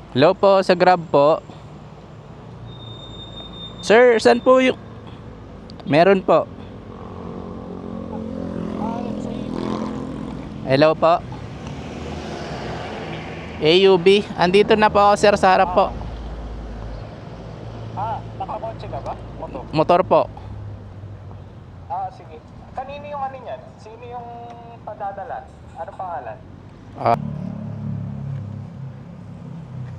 Hello po, sa Grab po. Sir, saan po yung... Meron po. Hello po. AUB. Andito na po ako, sir, sa harap po. Nakakotse ka ba? Motor? Motor po. Sige. Kanino yung ano niyan? Sino yung padadala? Ano pangalan? Ah,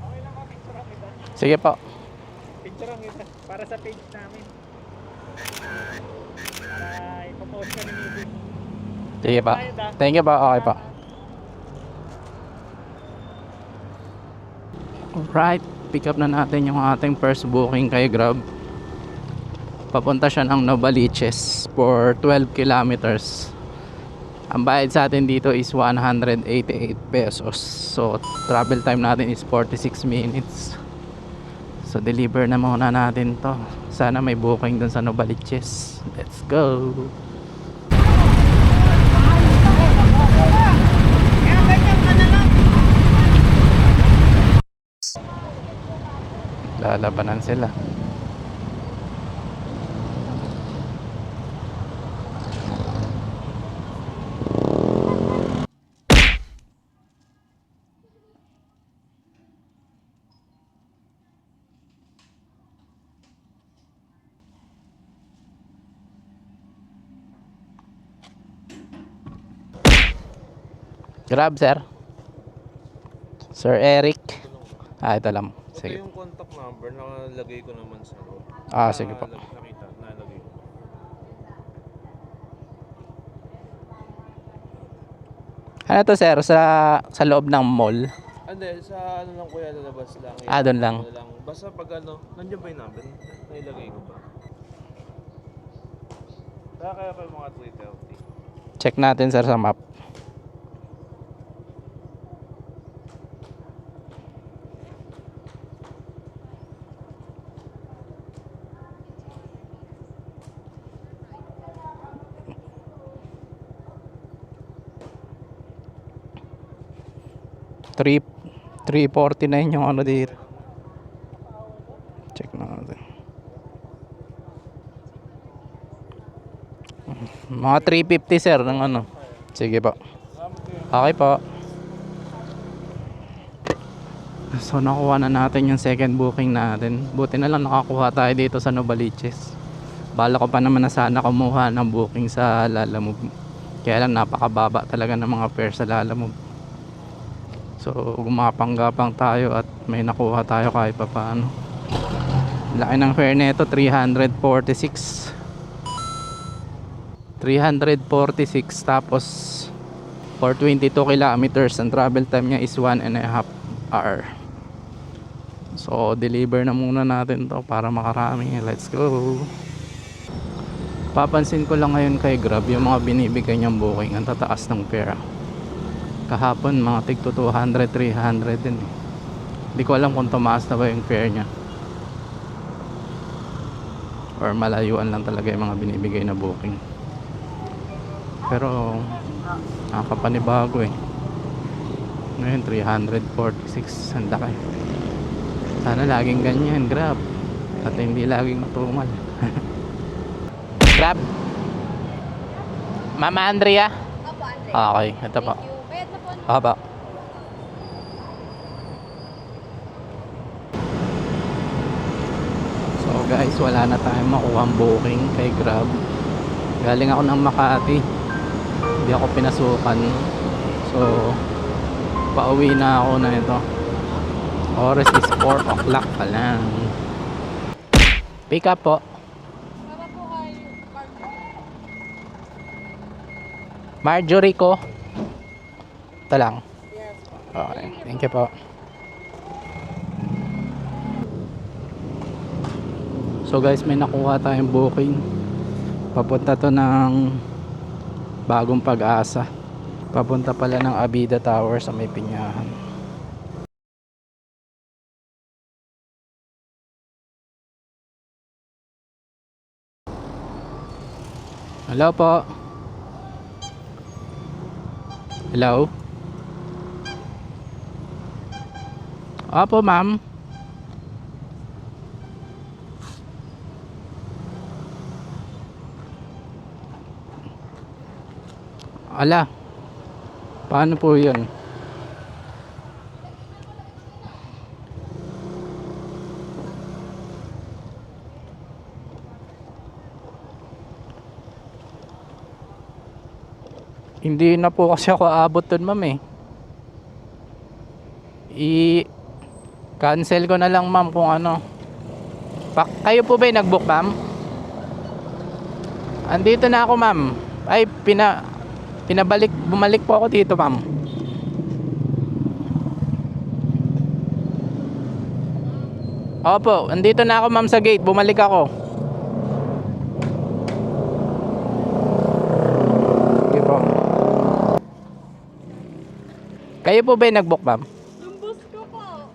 Okay lang picture ang kita. sige po. Picture ang kita. Para sa page namin. Para ipopost ka ni Missy. Sige po. Thank you po. Okay po. Alright. Pick up na natin yung ating first booking kay Grab. Papunta siya ng Novaliches for 12 kilometers. Ang bayad sa atin dito is 188 pesos. So travel time natin is 46 minutes. So deliver na muna natin to. Sana may booking dun sa Novaliches. Let's go. Lalabanan sila. Grab, sir. Sir Eric. Ito lang. Ito Sige. yung contact number na nalagay ko naman sa loob. Sige po. Nakita, nalagay ko. Ano to, sir? Sa loob ng mall? Hindi, sa ano lang kuya, lalabas lang. Doon lang. Basta pag ano, nandiyan ba yung number? Nailagay ko ba? Kaya pa yung mga 330. Check natin, sir, sa map. Three 349 yung ano dito. Check natin. Mga 350, sir, ng ano. Sige po. Okay po. So nakuha na natin yung second booking natin. Buti na lang nakakuha tayo dito sa Novaliches. Bala ko pa naman na sana kumuha ng booking sa Lalamove. Kaya lang napakababa talaga ng mga fare sa Lalamove. So gumapang-gapang tayo at may nakuha tayo kahit pa paano. Laki ng fare nito, 346. 346 tapos for 22 kilometers ang travel time niya is 1.5 hour. So deliver na muna natin to para makarami. Let's go. Papansin ko lang ngayon kay Grab yung mga binibigay niyang booking ang tataas ng fare. Kahapon mga tig 200, 300 din. Hindi ko alam kung tumaas na ba yung fare niya or malayuan lang talaga yung mga binibigay na booking. Pero nakakapanibago eh. Ngayon 346 ang laki. Sana laging ganyan Grab at hindi laging matumal. Grab Mama Andrea. Opo, Andre. Okay, ito po. Thank you. Bayad na po. Opo. So guys, wala na tayong makuha ang booking kay Grab. Galing ako ng Makati, hindi ako pinasukan. So pauwi na ako na ito. Oras is 4 o'clock pa lang. Pick up po. Para po kay Marjorie ko. Ito lang. Yes. Okay, thank you po. So guys, may nakuha tayong booking. Papunta to ng Bagong Pag-asa. Papunta pala ng Abida Tower sa may Pinyahan. Hello po. Hello. Opo, ma'am. Ala. Paano po 'yun? Hindi na po kasi ako aabot dun, ma'am eh. I-cancel ko na lang, ma'am, kung ano. Kayo po ba yung nag-book, ma'am? Andito na ako, ma'am. Ay, bumalik po ako dito, ma'am. Opo, andito na ako, ma'am, sa gate. Bumalik ako. Okay po. Kayo po ba yung nag-book, ma'am? Yung bus ko po.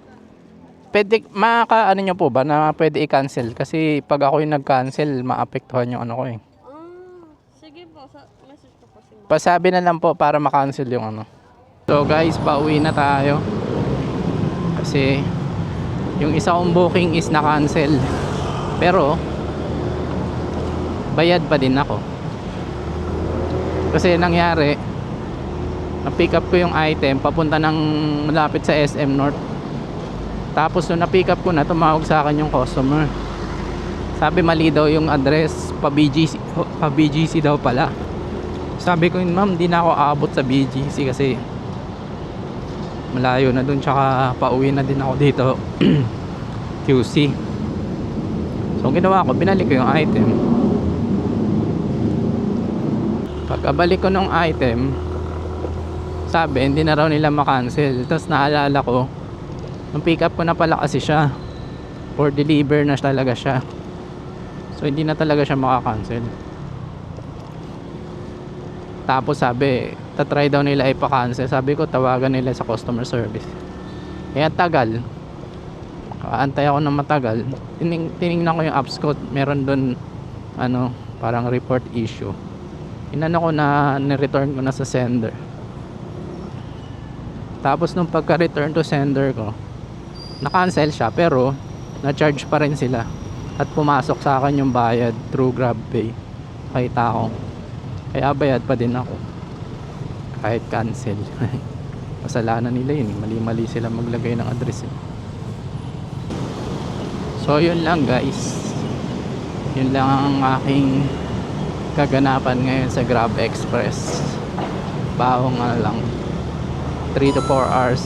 Pwede, ano nyo po ba na pwede i-cancel? Kasi pag ako yung nag-cancel, maapektuhan yung ano ko eh. Sige po. Message ko po siya. Pasabi na lang po para ma-cancel yung ano. So guys, pauwi na tayo. Kasi yung isa kong booking is na-cancel. Pero bayad pa din ako. Kasi nangyari, na-pick up ko yung item papunta ng malapit sa SM North. Tapos nung na-pick up ko na, tumawag sa akin yung customer. Sabi mali daw yung address, pa BGC daw pala. Sabi ko, ma'am, di na ako aabot sa BGC kasi malayo na dun, tsaka pauwi na din ako dito QC. So ginawa ko, binalik ko yung item. Pagkabalik ko ng item, sabi hindi na raw nila makancel. Tapos naalala ko, nung pick up ko na pala kasi siya, for deliver na talaga siya. So hindi na talaga siya makakancel. Tapos sabi, tatry daw nila ipa-cancel. Sabi ko, tawagan nila sa customer service. Kaya tagal. Kaantay ako ng matagal. Tinignan ko yung apps ko. Meron doon ano, parang report issue. Inano ko na, ni-return ko na sa sender. Tapos nung pagka-return to sender ko, na-cancel siya pero na-charge pa rin sila. At pumasok sa akin yung bayad through GrabPay. Kita ko. Kaya bayad pa din ako. Kahit cancel. Kasalanan nila yun. Mali-mali sila maglagay ng address. So yun lang guys. Yun lang ang aking kaganapan ngayon sa Grab Express. Bawang lang 3 to 4 hours.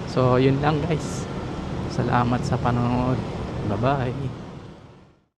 So yun lang guys. Salamat sa panonood. Bye bye.